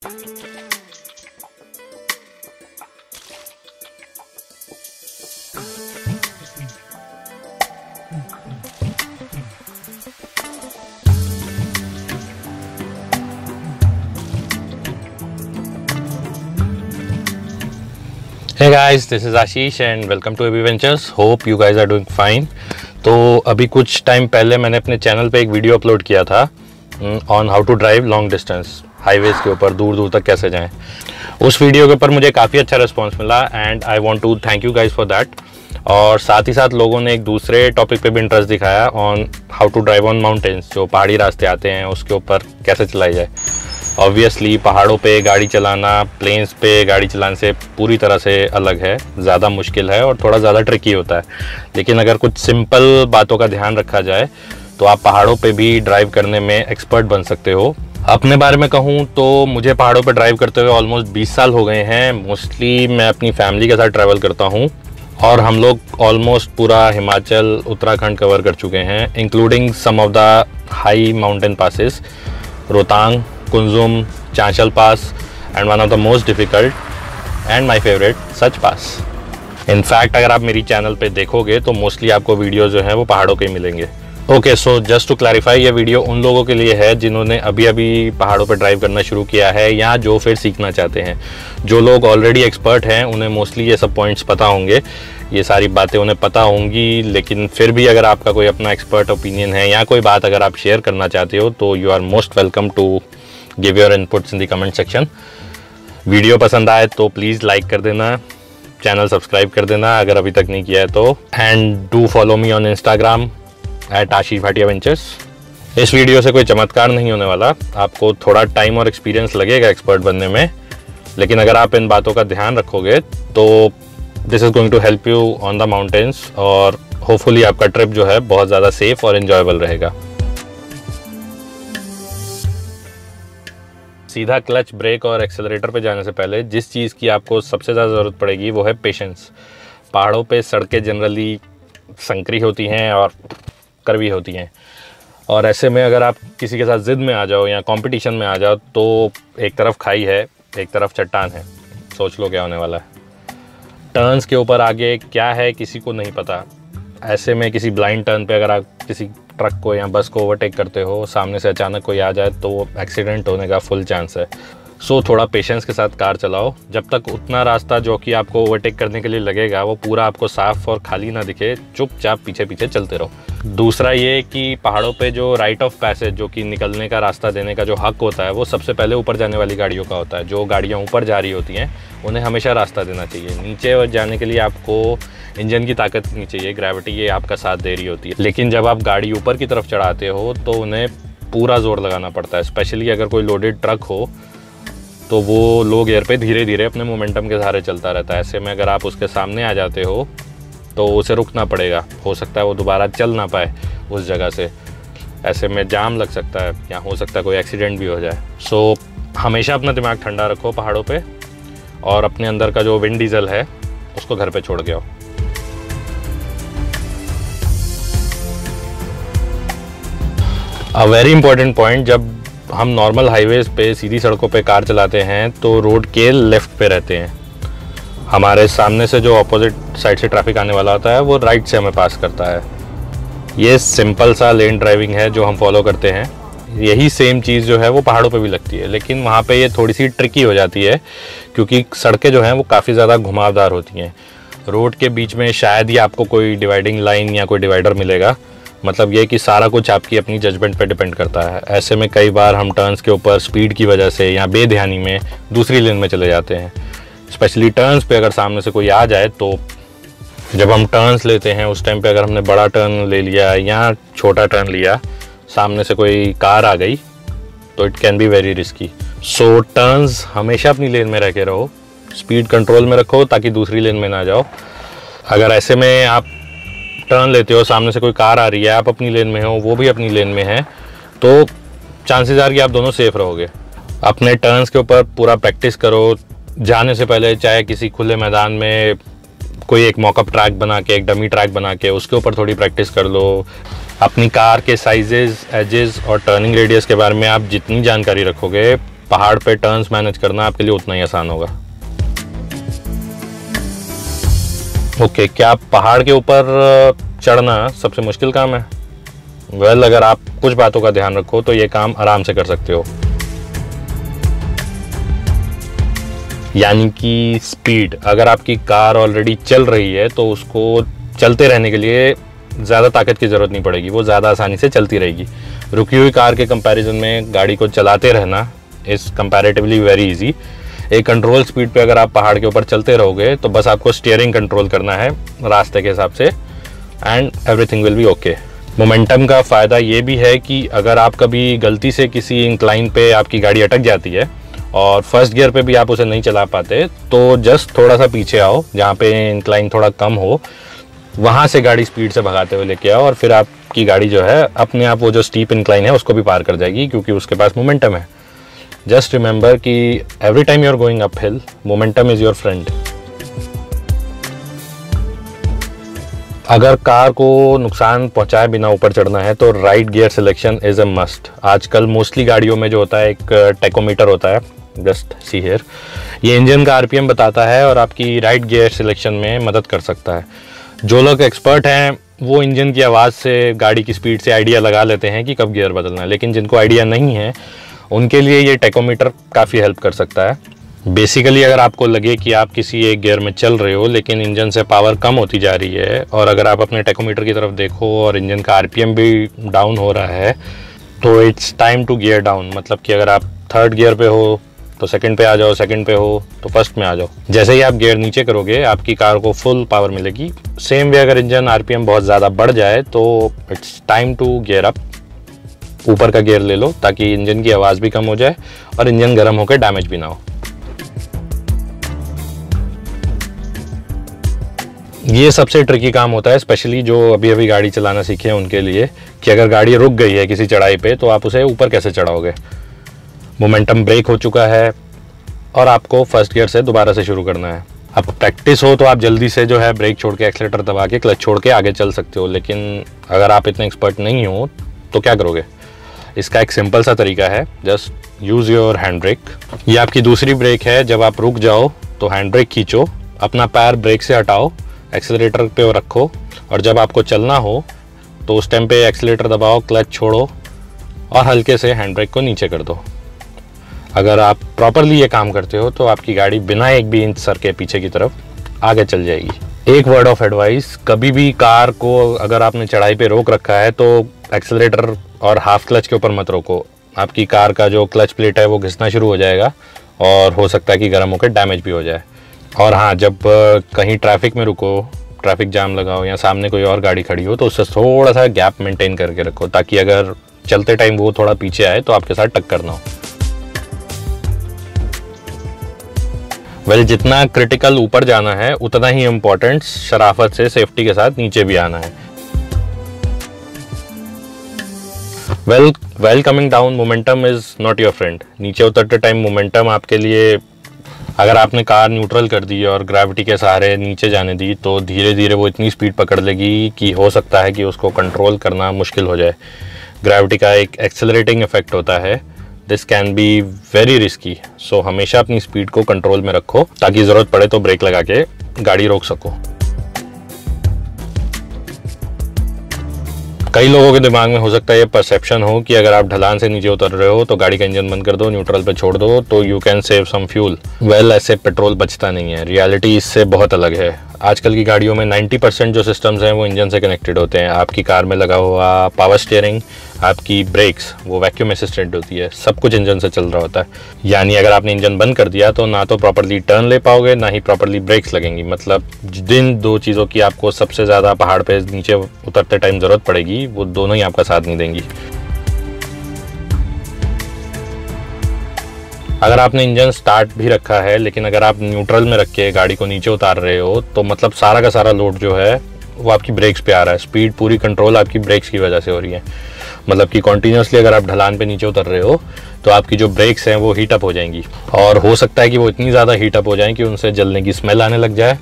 Hey guys, this is Ashish and welcome to AB Ventures. Hope you guys are doing fine. तो अभी कुछ time पहले मैंने अपने चैनल पे एक वीडियो अपलोड किया था on how to drive long distance, highways के ऊपर दूर दूर तक कैसे जाएं। उस वीडियो के ऊपर मुझे काफ़ी अच्छा रिस्पांस मिला and I want to thank you guys for that. और साथ ही साथ लोगों ने एक दूसरे टॉपिक पे भी इंटरेस्ट दिखाया on how to drive on mountains, जो पहाड़ी रास्ते आते हैं उसके ऊपर कैसे चलाई जाए। ऑब्वियसली पहाड़ों पे गाड़ी चलाना प्लेन्स पे गाड़ी चलाने से पूरी तरह से अलग है, ज़्यादा मुश्किल है और थोड़ा ज़्यादा ट्रिकी होता है। लेकिन अगर कुछ सिंपल बातों का ध्यान रखा जाए तो आप पहाड़ों पे भी ड्राइव करने में एक्सपर्ट बन सकते हो। अपने बारे में कहूँ तो मुझे पहाड़ों पे ड्राइव करते हुए ऑलमोस्ट 20 साल हो गए हैं। मोस्टली मैं अपनी फैमिली के साथ ट्रैवल करता हूँ और हम लोग ऑलमोस्ट पूरा हिमाचल उत्तराखंड कवर कर चुके हैं, including some of the high mountain passes, Rohtang, Kunzum, Chanshal pass and one of the most difficult and my favourite Sach pass. In fact अगर आप मेरी चैनल पे देखोगे तो मोस्टली आपको वीडियो जो है वो पहाड़ों के ही मिलेंगे। Okay, so just to clarify, ये वीडियो उन लोगों के लिए है जिन्होंने अभी अभी पहाड़ों पर ड्राइव करना शुरू किया है या जो फिर सीखना चाहते हैं। जो लोग ऑलरेडी एक्सपर्ट हैं उन्हें मोस्टली ये सब पॉइंट्स पता होंगे, ये सारी बातें उन्हें पता होंगी। लेकिन फिर भी अगर आपका कोई अपना एक्सपर्ट ओपिनियन है या कोई बात अगर आप शेयर करना चाहते हो तो you are most welcome to give your inputs in the comment section. Video पसंद आए तो प्लीज़ लाइक कर देना, चैनल सब्सक्राइब कर देना अगर अभी तक नहीं किया है तो, and do follow me on Instagram @AshishBhatiya Ventures। इस वीडियो से कोई चमत्कार नहीं होने वाला, आपको थोड़ा टाइम और एक्सपीरियंस लगेगा एक्सपर्ट बनने में, लेकिन अगर आप इन बातों का ध्यान रखोगे तो this is going to help you on the mountains और होपफुली आपका ट्रिप जो है बहुत ज़्यादा सेफ और इन्जॉयबल रहेगा। सीधा क्लच, ब्रेक और एक्सेलरेटर पे जाने से पहले जिस चीज़ की आपको सबसे ज़्यादा ज़रूरत पड़ेगी वो है पेशेंस। पहाड़ों पे सड़कें जनरली संकरी होती हैं और करवी होती हैं, और ऐसे में अगर आप किसी के साथ ज़िद में आ जाओ या कंपटीशन में आ जाओ तो एक तरफ खाई है, एक तरफ चट्टान है, सोच लो क्या होने वाला है। टर्न्स के ऊपर आगे क्या है किसी को नहीं पता। ऐसे में किसी ब्लाइंड टर्न पे अगर आप किसी ट्रक को या बस को ओवरटेक करते हो, सामने से अचानक कोई आ जाए तो एक्सीडेंट होने का फुल चांस है। सो थोड़ा पेशेंस के साथ कार चलाओ, जब तक उतना रास्ता जो कि आपको ओवरटेक करने के लिए लगेगा वो पूरा आपको साफ और खाली ना दिखे, चुपचाप पीछे पीछे चलते रहो। दूसरा ये कि पहाड़ों पे जो राइट ऑफ पैसेज, जो कि निकलने का रास्ता देने का जो हक होता है, वो सबसे पहले ऊपर जाने वाली गाड़ियों का होता है। जो गाड़ियाँ ऊपर जा रही होती हैं उन्हें हमेशा रास्ता देना चाहिए। नीचे जाने के लिए आपको इंजन की ताकत नहीं चाहिए, ग्रेविटी ये आपका साथ दे रही होती है। लेकिन जब आप गाड़ी ऊपर की तरफ चढ़ाते हो तो उन्हें पूरा जोर लगाना पड़ता है। स्पेशली अगर कोई लोडेड ट्रक हो तो वो लो गियर पे धीरे धीरे अपने मोमेंटम के सहारे चलता रहता है। ऐसे में अगर आप उसके सामने आ जाते हो तो उसे रुकना पड़ेगा, हो सकता है वो दोबारा चल ना पाए उस जगह से। ऐसे में जाम लग सकता है या हो सकता है कोई एक्सीडेंट भी हो जाए। सो हमेशा अपना दिमाग ठंडा रखो पहाड़ों पे, और अपने अंदर का जो विंड डीजल है उसको घर पे छोड़ के आओ। अ वेरी इंपॉर्टेंट पॉइंट, जब हम नॉर्मल हाईवेज पे सीधी सड़कों पे कार चलाते हैं तो रोड के लेफ़्ट पे रहते हैं। हमारे सामने से जो अपोजिट साइड से ट्रैफिक आने वाला होता है वो राइट से हमें पास करता है। ये सिंपल सा लेन ड्राइविंग है जो हम फॉलो करते हैं। यही सेम चीज़ जो है वो पहाड़ों पे भी लगती है, लेकिन वहाँ पे ये थोड़ी सी ट्रिकी हो जाती है क्योंकि सड़कें जो हैं वो काफ़ी ज़्यादा घुमावदार होती हैं। रोड के बीच में शायद ही आपको कोई डिवाइडिंग लाइन या कोई डिवाइडर मिलेगा। मतलब ये कि सारा कुछ आपकी अपनी जजमेंट पे डिपेंड करता है। ऐसे में कई बार हम टर्न्स के ऊपर स्पीड की वजह से या बेध्यानी में दूसरी लेन में चले जाते हैं। स्पेशली टर्न्स पे अगर सामने से कोई आ जाए तो जब हम टर्न्स लेते हैं उस टाइम पे अगर हमने बड़ा टर्न ले लिया या छोटा टर्न लिया, सामने से कोई कार आ गई तो it can be very risky. So turns हमेशा अपनी लेन में रह के रहो, स्पीड कंट्रोल में रखो ताकि दूसरी लेन में ना जाओ। अगर ऐसे में आप टर्न लेते हो, सामने से कोई कार आ रही है, आप अपनी लेन में हो, वो भी अपनी लेन में है, तो चांसेस आर कि आप दोनों सेफ रहोगे। अपने टर्न्स के ऊपर पूरा प्रैक्टिस करो। जाने से पहले चाहे किसी खुले मैदान में कोई एक मॉकअप ट्रैक बना के, एक डमी ट्रैक बना के उसके ऊपर थोड़ी प्रैक्टिस कर लो। अपनी कार के साइजेस, एजेस और टर्निंग रेडियस के बारे में आप जितनी जानकारी रखोगे पहाड़ पे टर्न्स मैनेज करना आपके लिए उतना ही आसान होगा। ओके, क्या पहाड़ के ऊपर चढ़ना सबसे मुश्किल काम है? वेल, अगर आप कुछ बातों का ध्यान रखो तो ये काम आराम से कर सकते हो। यानी कि स्पीड, अगर आपकी कार ऑलरेडी चल रही है तो उसको चलते रहने के लिए ज़्यादा ताकत की ज़रूरत नहीं पड़ेगी, वो ज़्यादा आसानी से चलती रहेगी। रुकी हुई कार के कंपैरिजन में गाड़ी को चलाते रहना इज़ कंपैरेटिवली वेरी इजी। एक कंट्रोल स्पीड पे अगर आप पहाड़ के ऊपर चलते रहोगे तो बस आपको स्टीयरिंग कंट्रोल करना है रास्ते के हिसाब से and everything will be okay. Momentum का फ़ायदा ये भी है कि अगर आप कभी गलती से किसी इंक्लाइन पे आपकी गाड़ी अटक जाती है और फर्स्ट गियर पे भी आप उसे नहीं चला पाते तो जस्ट थोड़ा सा पीछे आओ, जहाँ पे इंक्लाइन थोड़ा कम हो, वहाँ से गाड़ी स्पीड से भगाते हुए लेके आओ और फिर आपकी गाड़ी जो है अपने आप वो जो स्टीप इंक्लाइन है उसको भी पार कर जाएगी, क्योंकि उसके पास मोमेंटम है। जस्ट रिमेंबर कि every time you are going uphill, momentum is your friend. अगर कार को नुकसान पहुंचाए बिना ऊपर चढ़ना है तो right gear selection is a must. आजकल मोस्टली गाड़ियों में जो होता है एक टेकोमीटर होता है, जस्ट सी हियर, ये इंजन का आरपीएम बताता है और आपकी राइट गियर सिलेक्शन में मदद कर सकता है। जो लोग एक्सपर्ट हैं वो इंजन की आवाज़ से गाड़ी की स्पीड से आइडिया लगा लेते हैं कि कब गियर बदलना है, लेकिन जिनको आइडिया नहीं है उनके लिए ये टेकोमीटर काफ़ी हेल्प कर सकता है। बेसिकली अगर आपको लगे कि आप किसी एक गियर में चल रहे हो लेकिन इंजन से पावर कम होती जा रही है और अगर आप अपने टेकोमीटर की तरफ देखो और इंजन का आरपीएम भी डाउन हो रहा है तो it's time to gear down. मतलब कि अगर आप थर्ड गियर पे हो तो सेकंड पे आ जाओ, सेकंड पे हो तो फर्स्ट में आ जाओ। जैसे ही आप गियर नीचे करोगे आपकी कार को फुल पावर मिलेगी। सेम वे अगर इंजन आरपीएम बहुत ज़्यादा बढ़ जाए तो it's time to gear up, ऊपर का गियर ले लो ताकि इंजन की आवाज़ भी कम हो जाए और इंजन गर्म होकर डैमेज भी ना हो। ये सबसे ट्रिकी काम होता है, स्पेशली जो अभी अभी गाड़ी चलाना सीखे हैं उनके लिए, कि अगर गाड़ी रुक गई है किसी चढ़ाई पे तो आप उसे ऊपर कैसे चढ़ाओगे। मोमेंटम ब्रेक हो चुका है और आपको फर्स्ट गियर से दोबारा से शुरू करना है। अब प्रैक्टिस हो तो आप जल्दी से जो है ब्रेक छोड़ के एक्सीलेटर दबा के क्लच छोड़ के आगे चल सकते हो, लेकिन अगर आप इतने एक्सपर्ट नहीं हो तो क्या करोगे। इसका एक सिंपल सा तरीका है, just use your hand brake. ये आपकी दूसरी ब्रेक है। जब आप रुक जाओ तो हैंड ब्रेक खींचो, अपना पैर ब्रेक से हटाओ, एक्सीलरेटर पे वो रखो और जब आपको चलना हो तो उस टाइम पे एक्सीलरेटर दबाओ, क्लच छोड़ो और हल्के से हैंड ब्रेक को नीचे कर दो। अगर आप प्रॉपरली ये काम करते हो तो आपकी गाड़ी बिना एक भी इंच सर के पीछे की तरफ आगे चल जाएगी। एक वर्ड ऑफ एडवाइस, कभी भी कार को अगर आपने चढ़ाई पे रोक रखा है तो एक्सीलरेटर और हाफ क्लच के ऊपर मत रोको। आपकी कार का जो क्लच प्लेट है वो घिसना शुरू हो जाएगा और हो सकता है कि गर्म होकर डैमेज भी हो जाए। और हाँ, जब कहीं ट्रैफिक में रुको, ट्रैफिक जाम लगाओ या सामने कोई और गाड़ी खड़ी हो तो उससे थोड़ा सा गैप मेंटेन करके रखो ताकि अगर चलते टाइम वो थोड़ा पीछे आए तो आपके साथ टक्कर ना हो। जितना क्रिटिकल ऊपर जाना है उतना ही इम्पोर्टेंट शराफत से सेफ्टी के साथ नीचे भी आना है। Well coming down, momentum is not your friend. नीचे उतरते टाइम मोमेंटम आपके लिए, अगर आपने कार न्यूट्रल कर दी और ग्रेविटी के सहारे नीचे जाने दी तो धीरे धीरे वो इतनी स्पीड पकड़ लेगी कि हो सकता है कि उसको कंट्रोल करना मुश्किल हो जाए। ग्रेविटी का एक एक्सेलरेटिंग इफेक्ट होता है, this can be very risky. So हमेशा अपनी स्पीड को कंट्रोल में रखो ताकि ज़रूरत पड़े तो ब्रेक लगा के गाड़ी रोक सको। कई लोगों के दिमाग में हो सकता है ये परसेप्शन हो कि अगर आप ढलान से नीचे उतर रहे हो तो गाड़ी का इंजन बंद कर दो, न्यूट्रल पे छोड़ दो तो you can save some fuel. ऐसे पेट्रोल बचता नहीं है। रियलिटी इससे बहुत अलग है। आजकल की गाड़ियों में 90% जो सिस्टम्स हैं वो इंजन से कनेक्टेड होते हैं। आपकी कार में लगा हुआ पावर स्टीयरिंग, आपकी ब्रेक्स वो वैक्यूम असिस्टेंट होती है, सब कुछ इंजन से चल रहा होता है। यानी अगर आपने इंजन बंद कर दिया तो ना तो प्रॉपर्ली टर्न ले पाओगे ना ही प्रॉपर्ली ब्रेक्स लगेंगी। मतलब जिन दो चीज़ों की आपको सबसे ज़्यादा पहाड़ पे नीचे उतरते टाइम ज़रूरत पड़ेगी वो दोनों ही आपका साथ नहीं देंगी। अगर आपने इंजन स्टार्ट भी रखा है लेकिन अगर आप न्यूट्रल में रख के गाड़ी को नीचे उतार रहे हो तो मतलब सारा का सारा लोड जो है वो आपकी ब्रेक्स पे आ रहा है। स्पीड पूरी कंट्रोल आपकी ब्रेक्स की वजह से हो रही है। मतलब कि कॉन्टीन्यूसली अगर आप ढलान पे नीचे उतर रहे हो तो आपकी जो ब्रेक्स हैं वो हीट अप हो जाएंगी और हो सकता है कि वो इतनी ज़्यादा हीट अप हो जाएं कि उनसे जलने की स्मेल आने लग जाए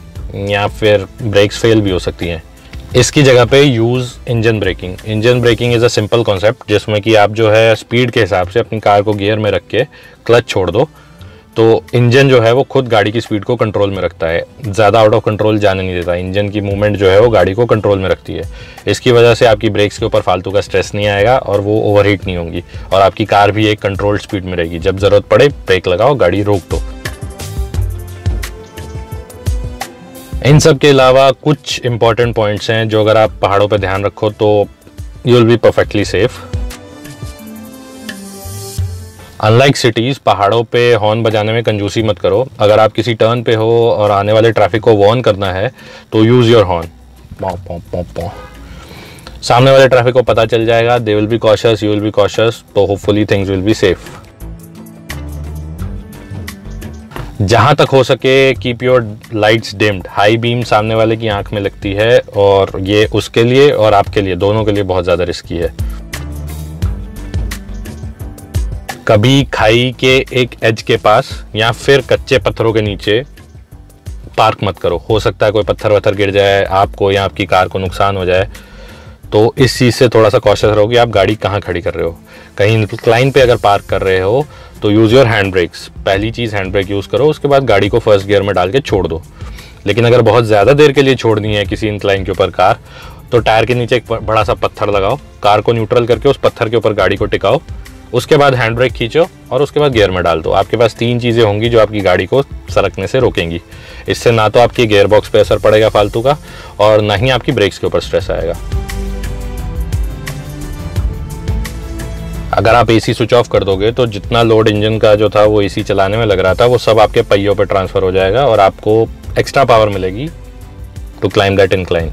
या फिर ब्रेक्स फेल भी हो सकती हैं। इसकी जगह पे use engine braking. Engine braking is a simple concept जिसमें कि आप जो है स्पीड के हिसाब से अपनी कार को गियर में रख के क्लच छोड़ दो, तो इंजन जो है वो खुद गाड़ी की स्पीड को कंट्रोल में रखता है, ज़्यादा आउट ऑफ कंट्रोल जाने नहीं देता। इंजन की मूवमेंट जो है वो गाड़ी को कंट्रोल में रखती है। इसकी वजह से आपकी ब्रेक्स के ऊपर फालतू का स्ट्रेस नहीं आएगा और वो ओवरहीट नहीं होंगी, और आपकी कार भी एक कंट्रोल्ड स्पीड में रहेगी। जब ज़रूरत पड़े ब्रेक लगाओ, गाड़ी रोक दो। इन सब के अलावा कुछ इंपॉर्टेंट पॉइंट्स हैं जो अगर आप पहाड़ों पे ध्यान रखो तो you will be perfectly safe. Unlike cities, पहाड़ों पे हॉर्न बजाने में कंजूसी मत करो। अगर आप किसी टर्न पे हो और आने वाले ट्रैफिक को वार्न करना है तो यूज़ योर हॉर्न। सामने वाले ट्रैफिक को पता चल जाएगा, they will be cautious, you will be cautious, तो hopefully things will be safe. जहाँ तक हो सके keep your lights dimmed. High beam सामने वाले की आंख में लगती है और ये उसके लिए और आपके लिए, दोनों के लिए बहुत ज़्यादा रिस्की है। कभी खाई के एक एज के पास या फिर कच्चे पत्थरों के नीचे पार्क मत करो। हो सकता है कोई पत्थर वत्थर गिर जाए, आपको या आपकी कार को नुकसान हो जाए, तो इस चीज़ से थोड़ा सा कॉशियस रहो कि आप गाड़ी कहाँ खड़ी कर रहे हो। कहीं इंक्लाइन पे अगर पार्क कर रहे हो तो यूज़ योर हैंड ब्रेक्स। पहली चीज़ हैंड ब्रेक यूज़ करो, उसके बाद गाड़ी को फर्स्ट गियर में डाल के छोड़ दो। लेकिन अगर बहुत ज़्यादा देर के लिए छोड़नी है किसी इंक्लाइन के ऊपर कार, तो टायर के नीचे एक बड़ा सा पत्थर लगाओ, कार को न्यूट्रल करके उस पत्थर के ऊपर गाड़ी को टिकाओ, उसके बाद हैंड ब्रेक खींचो और उसके बाद गियर में डाल दो। आपके पास 3 चीज़ें होंगी जो आपकी गाड़ी को सरकने से रोकेंगी। इससे ना तो आपकी गियर बॉक्स पे असर पड़ेगा फालतू का, और ना ही आपकी ब्रेक्स के ऊपर स्ट्रेस आएगा। अगर आप एसी स्विच ऑफ कर दोगे तो जितना लोड इंजन का जो था वो एसी चलाने में लग रहा था वो सब आपके पहियों पे ट्रांसफ़र हो जाएगा और आपको एक्स्ट्रा पावर मिलेगी to climb that incline.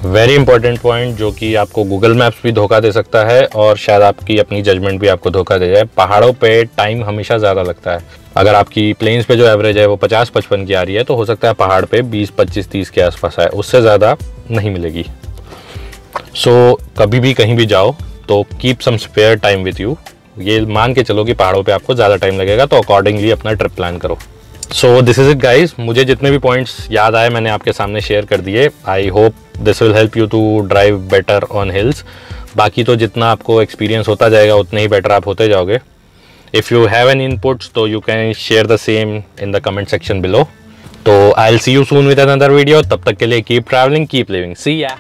Very important point जो कि आपको गूगल मैप्स भी धोखा दे सकता है और शायद आपकी अपनी जजमेंट भी आपको धोखा दे जाए। पहाड़ों पे टाइम हमेशा ज़्यादा लगता है। अगर आपकी प्लेन्स पे जो एवरेज है वो 50-55 की आ रही है, तो हो सकता है पहाड़ पे 20-25-30 के आसपास आए, उससे ज़्यादा नहीं मिलेगी। सो कभी भी कहीं भी जाओ तो keep some spare time with you. ये मान के चलो कि पहाड़ों पे आपको ज़्यादा टाइम लगेगा, तो अकॉर्डिंगली अपना ट्रिप प्लान करो। So this is it guys. मुझे जितने भी पॉइंट्स याद आए मैंने आपके सामने शेयर कर दिए। I hope this will help you to drive better on hills. बाकी तो जितना आपको एक्सपीरियंस होता जाएगा उतने ही बेटर आप होते जाओगे। If you have any inputs तो you can share the same in the comment section below. तो I will see you soon with another video. तब तक के लिए keep travelling, keep living, see या।